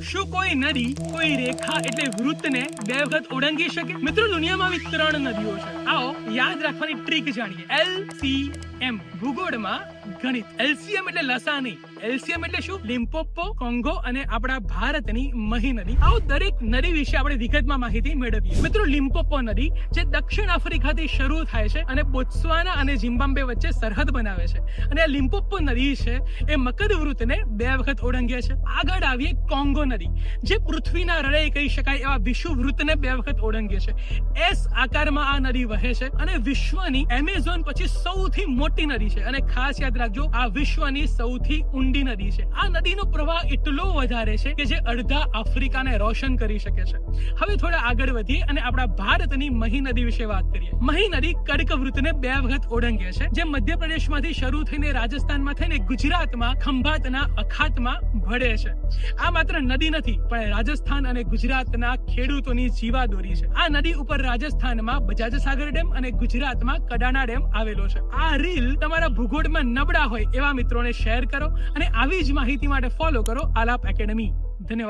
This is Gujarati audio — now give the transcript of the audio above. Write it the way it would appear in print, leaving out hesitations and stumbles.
શું કોઈ નદી કોઈ રેખા એટલે વૃત્તને બે વખત ઓળંગી શકે? મિત્રો, દુનિયામાં આવી 3 નદીઓ છે. આવો યાદ રાખવાની ટ્રીક જાણીએ. LCM ભૂગોળમાં ગણિત. LCM એટલે લસા નહીં. LCM એટલે શું? લિમ્પોપો, કોંગો અને આપણા ભારતની મહી નદી. આવો દરેક નદી વિશે આપણે વિગતમાં માહિતી મેળવીએ. મિત્રો, લિમ્પોપો નદી જે દક્ષિણ આફ્રિકાથી શરૂ થાય છે અને બોત્સવાના અને ઝિમ્બાબ્વે વચ્ચે સરહદ બનાવે છે, અને આ લિમ્પોપો નદી છે એ મકર વૃત્તને 2 વખત ઓળંગે છે. આગળ આવીએ કોંગો નદી, જે પૃથ્વીના હૃદય કહી શકાય એવા વિશ્વ વૃત્તને 2 વખત ઓળંગે છે. S આકારમાં આ નદી વહે છે અને વિશ્વની એમેઝોન પછી સૌથી મોટી નદી છે. અને ખાસ યાદ રાખજો, આ વિશ્વની સૌથી ઊંડી નદી છે. આ નદીનો પ્રવાહ એટલો વધારે છે કે જે અડધા આફ્રિકાને રોશન કરી શકે છે. હવે થોડા આગળ વધીએ અને આપણા ભારતની મહી નદી વિશે વાત કરીએ. મહી નદી કર્કવૃત્તને 2 વખત ઓળંગે છે, જે મધ્યપ્રદેશમાંથી શરૂ થઈને રાજસ્થાનમાં થઈને ગુજરાતમાં ખંભાતના અખાતમાં ભળે છે. આ માત્ર નદી નથી, પણ રાજસ્થાન અને ગુજરાતના ખેડૂતોની જીવાદોરી છે. આ નદી ઉપર રાજસ્થાનમાં બજાજ સાગર ડેમ અને ગુજરાતમાં કડાણા ડેમ આવેલો છે. આ રીલ તમારા ભૂગોળમાં નબળા હોય એવા મિત્રોને શેર કરો અને આવી જ માહિતી માટે ફોલો કરો આલાપ એકેડમી. ધન્યવાદ.